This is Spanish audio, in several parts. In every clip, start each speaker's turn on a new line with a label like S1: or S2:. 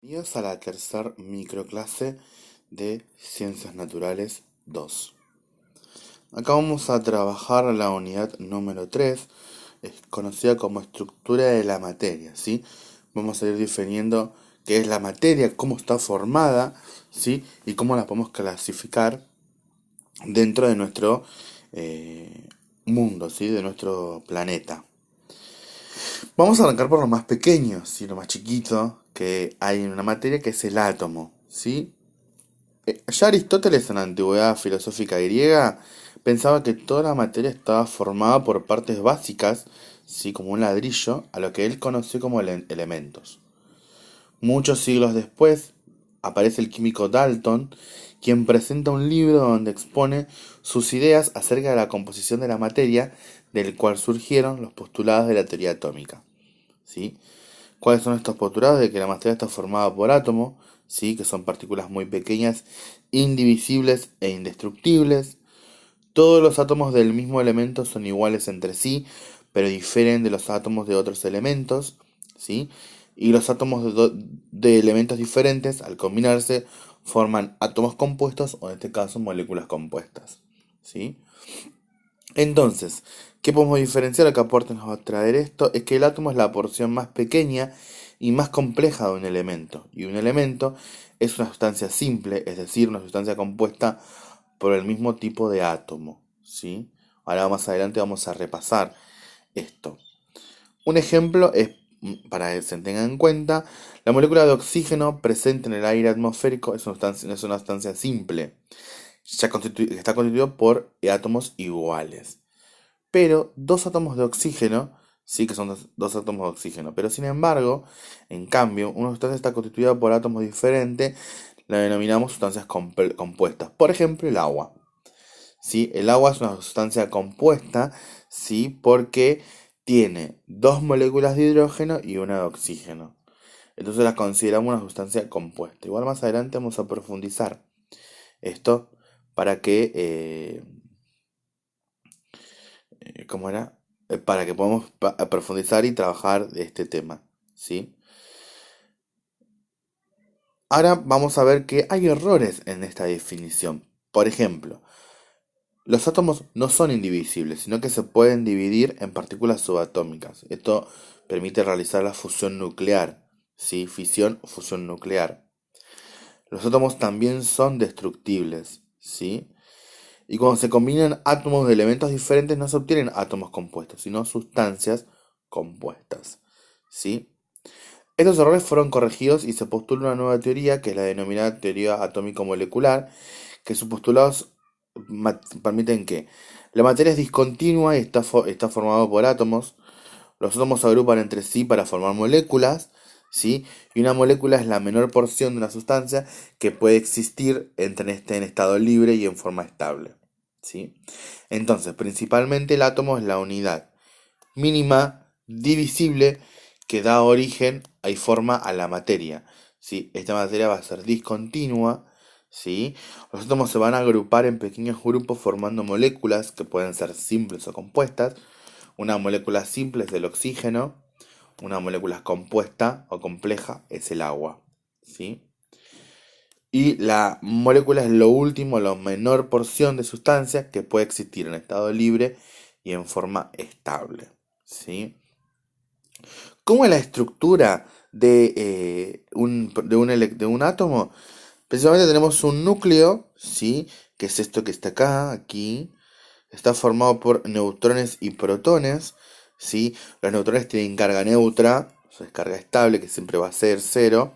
S1: Bienvenidos a la tercer microclase de Ciencias Naturales 2. Acá vamos a trabajar la unidad número 3, conocida como estructura de la materia, ¿sí? Vamos a ir definiendo qué es la materia, cómo está formada, ¿sí? Y cómo la podemos clasificar dentro de nuestro mundo, ¿sí? De nuestro planeta. Vamos a arrancar por lo más pequeño, ¿sí? Lo más chiquito que hay en una materia, que es el átomo, ¿sí? Ya Aristóteles en la antigüedad filosófica griega pensaba que toda la materia estaba formada por partes básicas, ¿sí? Como un ladrillo, a lo que él conoció como elementos. Muchos siglos después aparece el químico Dalton, quien presenta un libro donde expone sus ideas acerca de la composición de la materia, del cual surgieron los postulados de la teoría atómica, ¿sí? ¿Cuáles son estos postulados? De que la materia está formada por átomos, ¿sí? Que son partículas muy pequeñas, indivisibles e indestructibles. Todos los átomos del mismo elemento son iguales entre sí, pero difieren de los átomos de otros elementos, ¿sí? Y los átomos de elementos diferentes, al combinarse, forman átomos compuestos, o en este caso moléculas compuestas, ¿sí? Entonces, ¿qué podemos diferenciar? Lo que aporte nos va a traer esto es que el átomo es la porción más pequeña y más compleja de un elemento. Y un elemento es una sustancia simple, es decir, una sustancia compuesta por el mismo tipo de átomo, ¿sí? Ahora más adelante vamos a repasar esto. Un ejemplo es, para que se tenga en cuenta, la molécula de oxígeno presente en el aire atmosférico es una sustancia simple, está constituido por átomos iguales. Pero dos átomos de oxígeno, sí que son dos átomos de oxígeno, pero sin embargo, en cambio, una sustancia está constituida por átomos diferentes, la denominamos sustancias compuestas. Por ejemplo, el agua. ¿Sí? El agua es una sustancia compuesta, ¿sí? Porque tiene dos moléculas de hidrógeno y una de oxígeno. Entonces la consideramos una sustancia compuesta. Igual más adelante vamos a profundizar esto para que ¿cómo era? Para que podamos profundizar y trabajar de este tema, ¿sí? Ahora vamos a ver que hay errores en esta definición. Por ejemplo, los átomos no son indivisibles, sino que se pueden dividir en partículas subatómicas. Esto permite realizar la fusión nuclear, ¿sí? Fisión o fusión nuclear. Los átomos también son destructibles, ¿sí? Y cuando se combinan átomos de elementos diferentes no se obtienen átomos compuestos, sino sustancias compuestas, ¿sí? Estos errores fueron corregidos y se postula una nueva teoría, que es la denominada teoría atómico-molecular, que sus postulados permiten que la materia es discontinua y está formada por átomos. Los átomos se agrupan entre sí para formar moléculas, ¿sí? Y una molécula es la menor porción de una sustancia que puede existir en estado libre y en forma estable, ¿sí? Entonces, principalmente el átomo es la unidad mínima divisible que da origen y forma a la materia, ¿sí? Esta materia va a ser discontinua, ¿sí? Los átomos se van a agrupar en pequeños grupos formando moléculas que pueden ser simples o compuestas. Una molécula simple es el oxígeno, una molécula compuesta o compleja es el agua, ¿sí? Y la molécula es lo último, la menor porción de sustancias que puede existir en estado libre y en forma estable, ¿sí? ¿Cómo es la estructura de un átomo? Principalmente tenemos un núcleo, ¿sí? Que es esto que está acá, aquí. Está formado por neutrones y protones, ¿sí? Los neutrones tienen carga neutra, o sea, es carga estable, que siempre va a ser cero.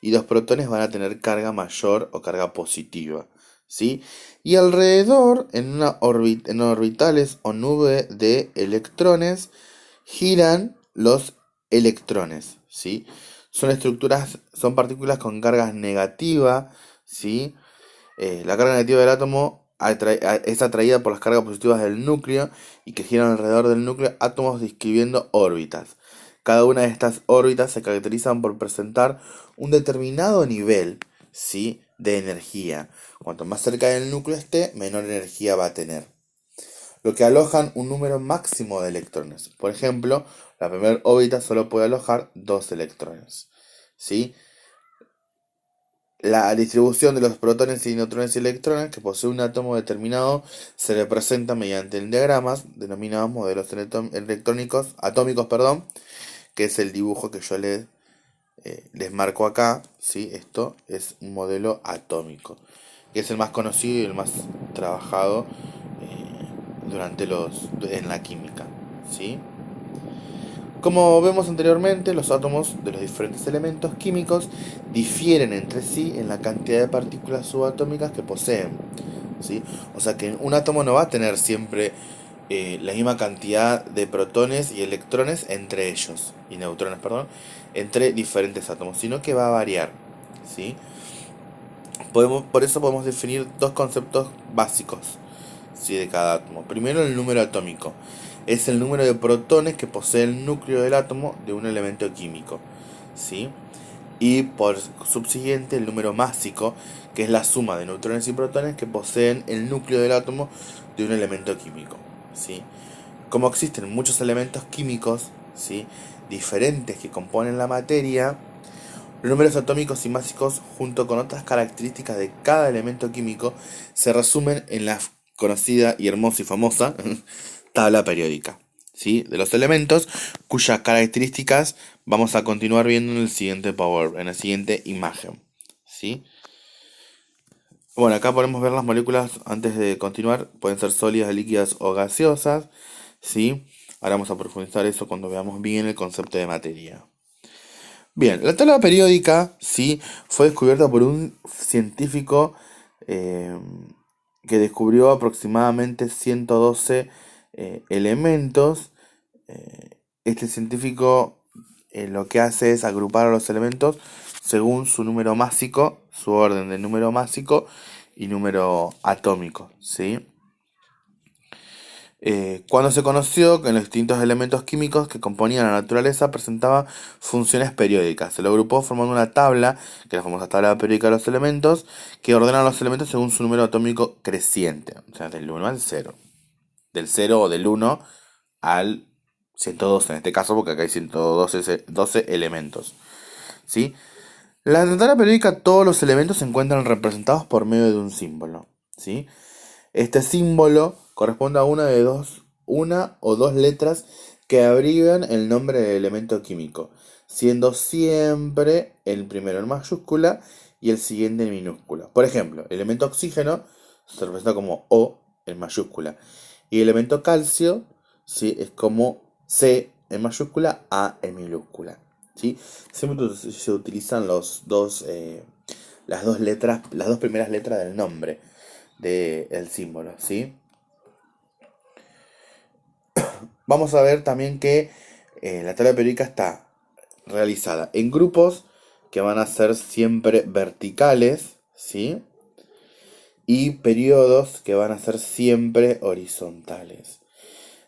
S1: Y los protones van a tener carga mayor o carga positiva, ¿sí? Y alrededor, en orbitales o nube de electrones, giran los electrones, ¿sí? Son partículas con cargas negativas, ¿sí? La carga negativa del átomo es atraída por las cargas positivas del núcleo y que giran alrededor del núcleo átomos describiendo órbitas. Cada una de estas órbitas se caracterizan por presentar un determinado nivel, ¿sí? De energía. Cuanto más cerca del núcleo esté, menor energía va a tener. Lo que alojan un número máximo de electrones. Por ejemplo, la primera órbita solo puede alojar 2 electrones, ¿sí? La distribución de los protones y neutrones y electrones que posee un átomo determinado se representa mediante diagramas denominados modelos electrónicos, atómicos, perdón, que es el dibujo que yo les marco acá, ¿sí? Esto es un modelo atómico, que es el más conocido y el más trabajado en la química, ¿sí? Como vemos anteriormente, los átomos de los diferentes elementos químicos difieren entre sí en la cantidad de partículas subatómicas que poseen, ¿sí? O sea que un átomo no va a tener siempre la misma cantidad de protones y electrones entre ellos, y neutrones, perdón, entre diferentes átomos, sino que va a variar, ¿sí? Por eso podemos definir dos conceptos básicos, ¿sí? De cada átomo. Primero, el número atómico. Es el número de protones que posee el núcleo del átomo de un elemento químico, ¿sí? Y por subsiguiente, el número másico, que es la suma de neutrones y protones que poseen el núcleo del átomo de un elemento químico, ¿sí? Como existen muchos elementos químicos, ¿sí? Diferentes que componen la materia, los números atómicos y másicos, junto con otras características de cada elemento químico, se resumen en la conocida y hermosa y famosa tabla periódica, ¿sí? De los elementos, cuyas características vamos a continuar viendo en el siguiente en la siguiente imagen, ¿sí? Bueno, acá podemos ver las moléculas antes de continuar, pueden ser sólidas, líquidas o gaseosas, ¿sí? Ahora vamos a profundizar eso cuando veamos bien el concepto de materia. Bien, la tabla periódica, sí, fue descubierta por un científico eh, que descubrió aproximadamente 112 elementos. Este científico lo que hace es agrupar a los elementos según su número másico, su orden de número másico y número atómico, ¿sí? Cuando se conoció que los distintos elementos químicos que componían la naturaleza presentaban funciones periódicas, se lo agrupó formando una tabla, que es la famosa tabla periódica de los elementos, que ordena los elementos según su número atómico creciente, o sea, del 1 al 0. Del 0 o del 1 al 112 en este caso, porque acá hay 112 elementos, ¿sí? En la tabla periódica todos los elementos se encuentran representados por medio de un símbolo, ¿sí? Este símbolo corresponde a una o dos letras que abrigan el nombre del elemento químico, siendo siempre el primero en mayúscula y el siguiente en minúscula. Por ejemplo, el elemento oxígeno se representa como O en mayúscula y el elemento calcio, ¿sí? Es como C en mayúscula, A en minúscula, ¿sí? Siempre se utilizan las dos letras, las dos primeras letras del nombre del símbolo, ¿sí? Vamos a ver también que la tabla periódica está realizada en grupos que van a ser siempre verticales, ¿sí? Y periodos que van a ser siempre horizontales.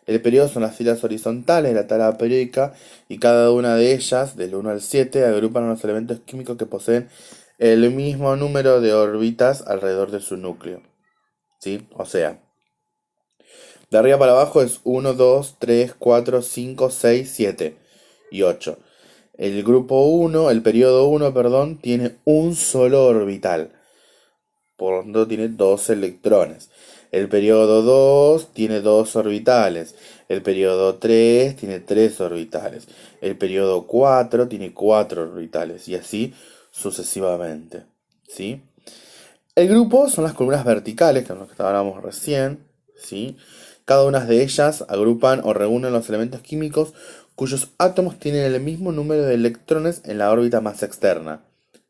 S1: El periodo son las filas horizontales de la tabla periódica y cada una de ellas, del 1 al 7, agrupan a los elementos químicos que poseen el mismo número de órbitas alrededor de su núcleo, ¿sí? O sea, de arriba para abajo es 1, 2, 3, 4, 5, 6, 7 y 8. El grupo 1, el periodo 1, perdón, tiene un solo orbital. Por lo tanto, tiene 2 electrones. El periodo 2 tiene 2 orbitales. El periodo 3 tiene 3 orbitales. El periodo 4 tiene 4 orbitales. Y así sucesivamente, ¿sí? El grupo son las columnas verticales, que es lo que hablábamos recién, ¿sí? Cada una de ellas agrupan o reúnen los elementos químicos cuyos átomos tienen el mismo número de electrones en la órbita más externa,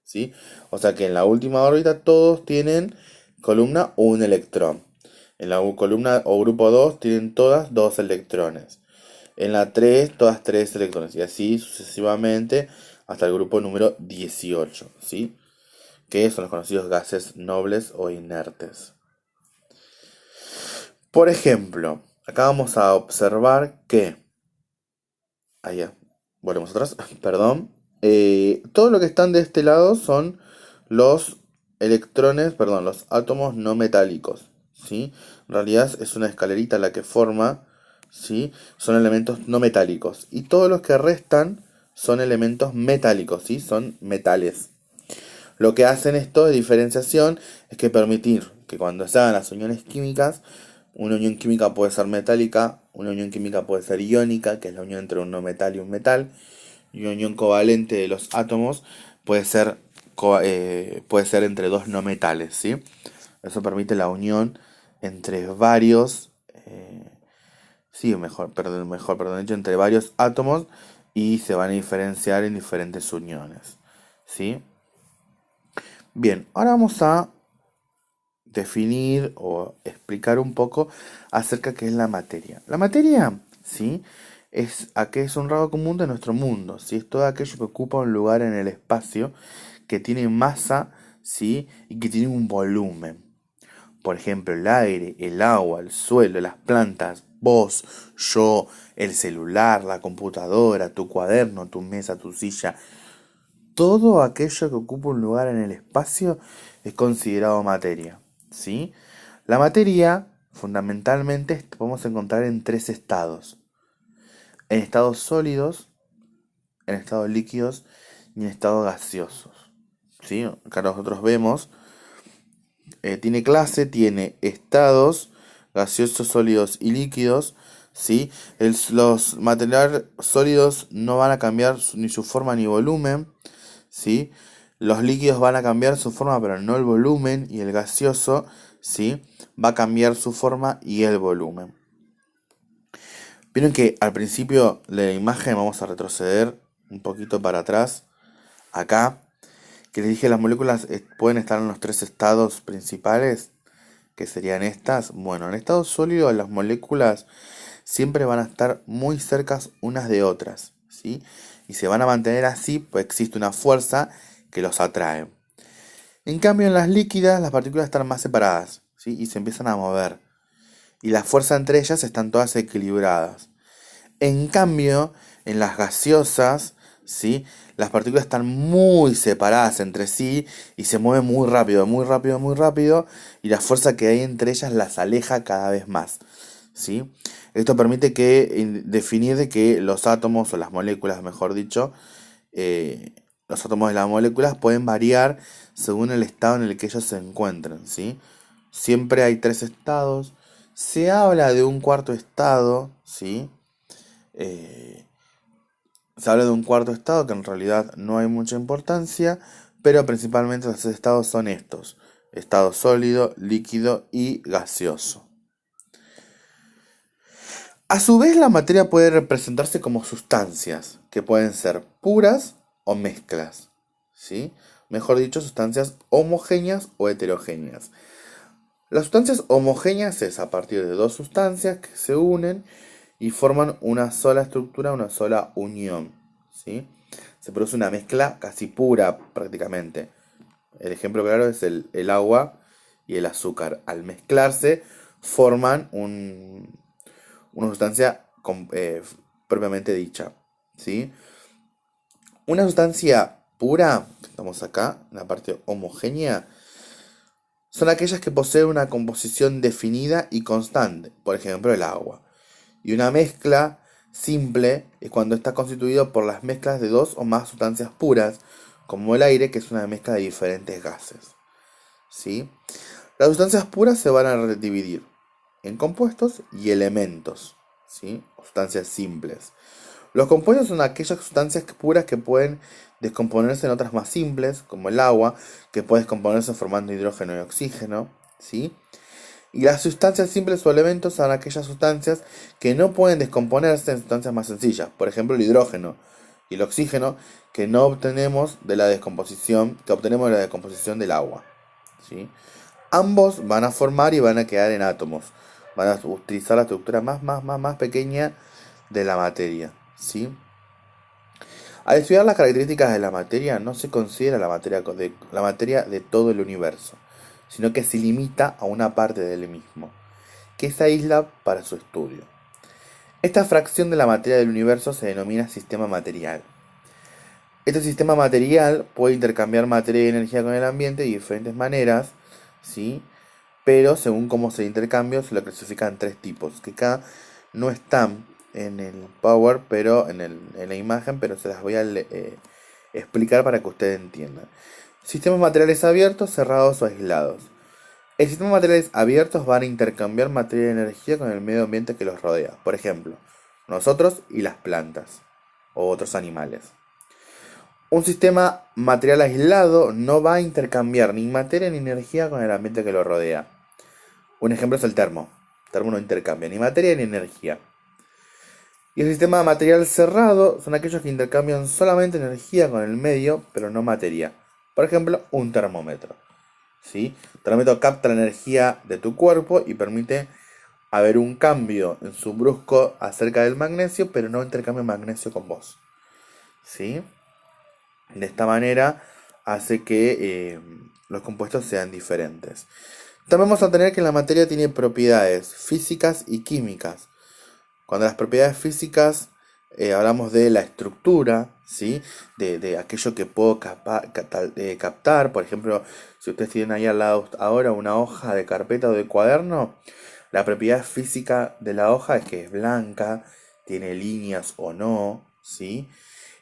S1: ¿sí? O sea que en la última órbita todos tienen columna un electrón. En la columna o grupo 2 tienen todas 2 electrones. En la 3 todas 3 electrones. Y así sucesivamente hasta el grupo número 18, ¿sí? Que son los conocidos gases nobles o inertes. Por ejemplo, acá vamos a observar que... Allá, volvemos atrás, perdón. Todo lo que están de este lado son los electrones, perdón, los átomos no metálicos, ¿sí? En realidad es una escalerita la que forma, ¿sí? Son elementos no metálicos. Y todos los que restan son elementos metálicos, ¿sí? Son metales. Lo que hacen esto de diferenciación es que permitir que cuando se hagan las uniones químicas, una unión química puede ser metálica, una unión química puede ser iónica, que es la unión entre un no metal y un metal, y una unión covalente de los átomos puede ser, puede ser entre dos no metales, ¿sí? Eso permite la unión entre varios, sí, mejor, dicho, entre varios átomos y se van a diferenciar en diferentes uniones, ¿sí? Bien, ahora vamos a definir o explicar un poco acerca de qué es la materia. La materia, ¿sí? Es un rasgo común de nuestro mundo, ¿sí? Es todo aquello que ocupa un lugar en el espacio, que tiene masa, ¿sí? Y que tiene un volumen. Por ejemplo, el aire, el agua, el suelo, las plantas, vos, yo, el celular, la computadora, tu cuaderno, tu mesa, tu silla. Todo aquello que ocupa un lugar en el espacio es considerado materia, ¿sí? La materia, fundamentalmente, podemos encontrar en tres estados. En estados sólidos, en estados líquidos y en estados gaseosos, ¿sí? Acá nosotros vemos, tiene clase, tiene estados gaseosos, sólidos y líquidos, ¿sí? Los materiales sólidos no van a cambiar ni su forma ni volumen, ¿sí? Los líquidos van a cambiar su forma, pero no el volumen, y el gaseoso, ¿sí? Va a cambiar su forma y el volumen. Vieron que al principio de la imagen, vamos a retroceder un poquito para atrás, acá, que les dije las moléculas pueden estar en los tres estados principales, que serían estas. Bueno, en estado sólido las moléculas siempre van a estar muy cercas unas de otras, ¿sí? Y se van a mantener así, pues existe una fuerza que los atrae. En cambio, en las líquidas las partículas están más separadas, ¿sí? Y se empiezan a mover. Y la fuerza entre ellas están todas equilibradas. En cambio, en las gaseosas, ¿sí? Las partículas están muy separadas entre sí y se mueven muy rápido, muy rápido, muy rápido. Y la fuerza que hay entre ellas las aleja cada vez más, ¿sí? Esto permite definir de que los átomos o las moléculas, mejor dicho, los átomos de las moléculas pueden variar según el estado en el que ellos se encuentran, ¿sí? Siempre hay tres estados. Se habla de un cuarto estado, ¿sí? Eh, Se habla de un cuarto estado que en realidad no hay mucha importancia, pero principalmente los estados son estos: estado sólido, líquido y gaseoso. A su vez, la materia puede representarse como sustancias, que pueden ser puras o mezclas, ¿sí? Mejor dicho, sustancias homogéneas o heterogéneas. Las sustancias homogéneas es a partir de dos sustancias que se unen y forman una sola estructura, una sola unión, ¿sí? Se produce una mezcla casi pura prácticamente. El ejemplo claro es el agua y el azúcar. Al mezclarse forman una sustancia propiamente dicha, ¿sí? Una sustancia pura, estamos acá, en la parte homogénea, son aquellas que poseen una composición definida y constante, por ejemplo el agua. Y una mezcla simple es cuando está constituido por las mezclas de dos o más sustancias puras, como el aire, que es una mezcla de diferentes gases, ¿sí? Las sustancias puras se van a dividir en compuestos y elementos, ¿sí? Sustancias simples. Los compuestos son aquellas sustancias puras que pueden descomponerse en otras más simples, como el agua, que puede descomponerse formando hidrógeno y oxígeno, ¿sí? Y las sustancias simples o elementos son aquellas sustancias que no pueden descomponerse en sustancias más sencillas, por ejemplo el hidrógeno y el oxígeno, que no obtenemos de la descomposición, que obtenemos de la descomposición del agua, ¿sí? Ambos van a formar y van a quedar en átomos. Van a utilizar la estructura más pequeña de la materia, ¿sí? Al estudiar las características de la materia, no se considera la materia de todo el universo, sino que se limita a una parte del mismo, que se aísla para su estudio. Esta fracción de la materia del universo se denomina sistema material. Este sistema material puede intercambiar materia y energía con el ambiente de diferentes maneras, ¿sí? Pero según cómo se intercambia, se lo clasifican en tres tipos, que acá no están en el Power, pero en la imagen, pero se las voy a explicar para que ustedes entiendan. Sistemas materiales abiertos, cerrados o aislados. El sistema de materiales abiertos van a intercambiar materia y energía con el medio ambiente que los rodea. Por ejemplo, nosotros y las plantas o otros animales. Un sistema material aislado no va a intercambiar ni materia ni energía con el ambiente que lo rodea. Un ejemplo es el termo. El termo no intercambia ni materia ni energía. Y el sistema material cerrado son aquellos que intercambian solamente energía con el medio, pero no materia. Por ejemplo, un termómetro. ¿Sí? El termómetro capta la energía de tu cuerpo y permite haber un cambio en su brusco acerca del magnesio, pero no intercambia magnesio con vos. ¿Sí? De esta manera hace que los compuestos sean diferentes. También vamos a tener que la materia tiene propiedades físicas y químicas. Cuando las propiedades físicas hablamos de la estructura, ¿sí? De aquello que puedo captar. Por ejemplo, si ustedes tienen ahí al lado ahora una hoja de carpeta o de cuaderno, la propiedad física de la hoja es que es blanca, tiene líneas o no, ¿sí?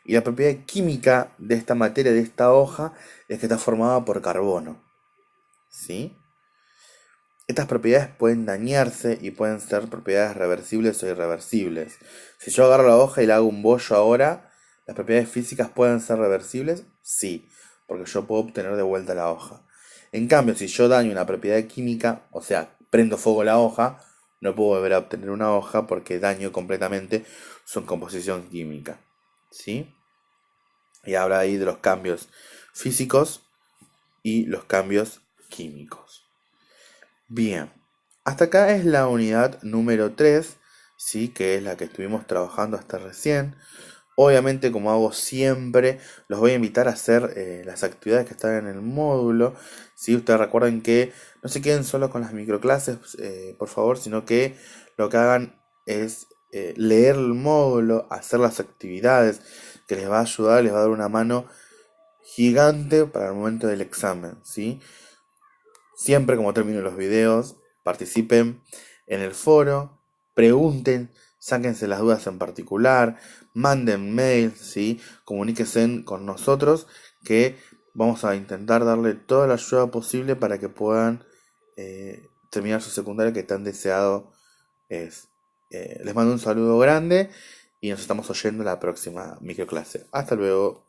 S1: Y la propiedad química de esta materia, de esta hoja, es que está formada por carbono, ¿sí? Estas propiedades pueden dañarse y pueden ser propiedades reversibles o irreversibles. Si yo agarro la hoja y le hago un bollo ahora, ¿las propiedades físicas pueden ser reversibles? Sí, porque yo puedo obtener de vuelta la hoja. En cambio, si yo daño una propiedad química, o sea, prendo fuego la hoja, no puedo volver a obtener una hoja porque daño completamente su composición química. ¿Sí? Y habla ahí de los cambios físicos y los cambios químicos. Bien, hasta acá es la unidad número 3, ¿sí? Que es la que estuvimos trabajando hasta recién. Obviamente, como hago siempre, los voy a invitar a hacer las actividades que están en el módulo. ¿Sí? Ustedes recuerden que no se queden solo con las microclases, por favor, sino que lo que hagan es leer el módulo, hacer las actividades, que les va a ayudar, les va a dar una mano gigante para el momento del examen, ¿sí? Siempre como termino los videos, participen en el foro, pregunten, sáquense las dudas en particular, manden mails, ¿sí? Comuníquense con nosotros que vamos a intentar darle toda la ayuda posible para que puedan terminar su secundaria que tan deseado es. Les mando un saludo grande y nos estamos oyendo en la próxima microclase. Hasta luego.